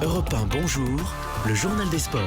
Europe 1, bonjour, le journal des sports.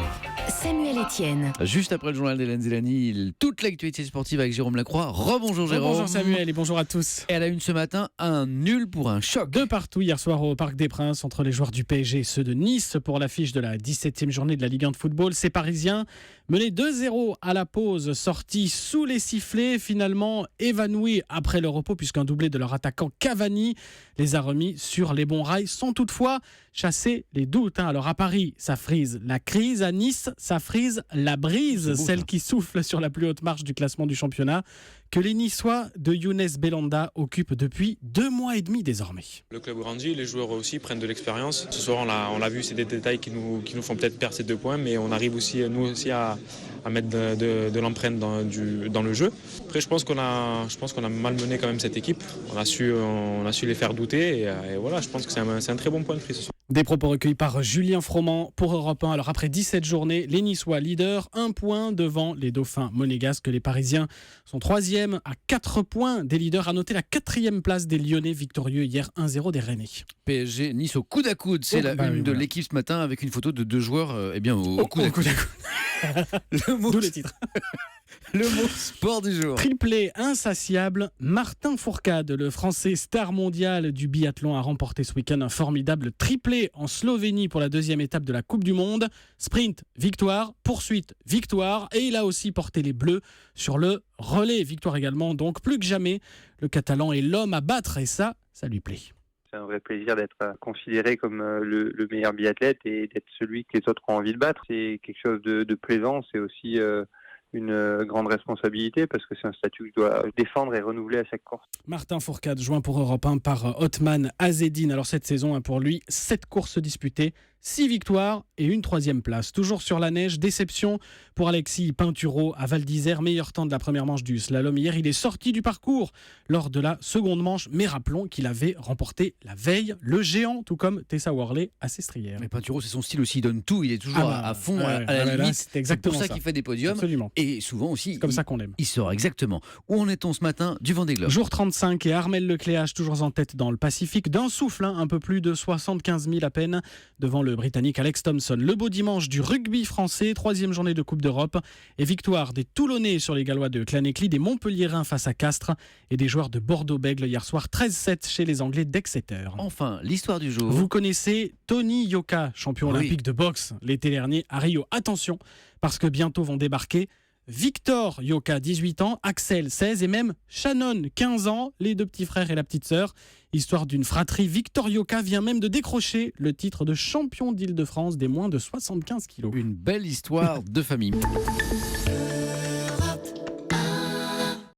Samuel Etienne. Juste après le journal d'Hélène Zélani, toute l'actualité sportive avec Jérôme Lacroix. Rebonjour Jérôme. Bonjour Samuel et bonjour à tous. Et à la une ce matin, un nul pour un choc. De partout hier soir au Parc des Princes entre les joueurs du PSG et ceux de Nice pour l'affiche de la 17e journée de la Ligue 1 de football. Ces Parisiens menés 2-0 à la pause, sortis sous les sifflets, finalement évanouis après le repos puisqu'un doublé de leur attaquant Cavani les a remis sur les bons rails sans toutefois chasser les doutes. Alors à Paris, ça frise la crise. À Nice, ça frise la brise, celle qui souffle sur la plus haute marche du classement du championnat, que les Niçois de Younes Belhanda occupent depuis 2 mois et demi désormais. Le club grandit, les joueurs aussi prennent de l'expérience. Ce soir, on l'a vu, c'est des détails qui nous font peut-être perdre ces 2 points, mais on arrive aussi, nous aussi, à mettre de l'empreinte dans le jeu. Après, je pense qu'on a malmené quand même cette équipe. On a su les faire douter et voilà, je pense que c'est un très bon point de prise ce soir. Des propos recueillis par Julien Froment pour Europe 1. Alors après 17 journées, les Niçois leaders, 1 point devant les Dauphins monégasques. Les Parisiens sont 3e à 4 points des leaders. À noter la 4e place des Lyonnais victorieux hier 1-0 des Rennais. PSG Nice au coude à coude, c'est la une de l'équipe ce matin avec une photo de 2 joueurs au coude à coude. D'où les titres. Le mot sport du jour. Triplé insatiable, Martin Fourcade, le Français star mondial du biathlon, a remporté ce week-end un formidable triplé en Slovénie pour la 2e étape de la Coupe du Monde. Sprint, victoire, poursuite, victoire, et il a aussi porté les Bleus sur le relais. Victoire également, donc plus que jamais, le Catalan est l'homme à battre et ça lui plaît. C'est un vrai plaisir d'être considéré comme le meilleur biathlète et d'être celui que les autres ont envie de battre. C'est quelque chose de plaisant, c'est aussi une grande responsabilité parce que c'est un statut que je dois défendre et renouveler à chaque course. Martin Fourcade, joint pour Europe 1 par Othman Azzedine. Alors cette saison, pour lui, 7 courses disputées, 6 victoires et une 3e place. Toujours sur la neige, déception pour Alexis Pinturo à Val d'Isère, meilleur temps de la première manche du slalom. Hier, il est sorti du parcours lors de la seconde manche, mais rappelons qu'il avait remporté la veille le géant, tout comme Tessa Worley à Sestrières. Mais Pinturo, c'est son style aussi, il donne tout, il est toujours à fond, à la limite. C'est exactement pour ça qu'il fait des podiums. Absolument. Et souvent aussi, c'est comme ça qu'on l'aime. Il sort exactement. Où en est-on ce matin du Vendée Globe? Jour 35 et Armel Lecléache toujours en tête dans le Pacifique, d'un souffle, un peu plus de 75 000 à peine devant le Britannique Alex Thompson. Le beau dimanche du rugby français, 3e journée de Coupe d'Europe et victoire des Toulonnais sur les Gallois de Clanecly, des Montpelliérains face à Castres et des joueurs de Bordeaux-Bègles hier soir 13-7 chez les Anglais d'Exeter. Enfin, l'histoire du jour. Vous connaissez Tony Yoka, champion olympique de boxe l'été dernier à Rio. Attention, parce que bientôt vont débarquer Victor Yoka, 18 ans, Axel, 16 et même Shannon, 15 ans, les 2 petits frères et la petite sœur. Histoire d'une fratrie, Victor Yoka vient même de décrocher le titre de champion d'Île-de-France des moins de 75 kilos. Une belle histoire de famille.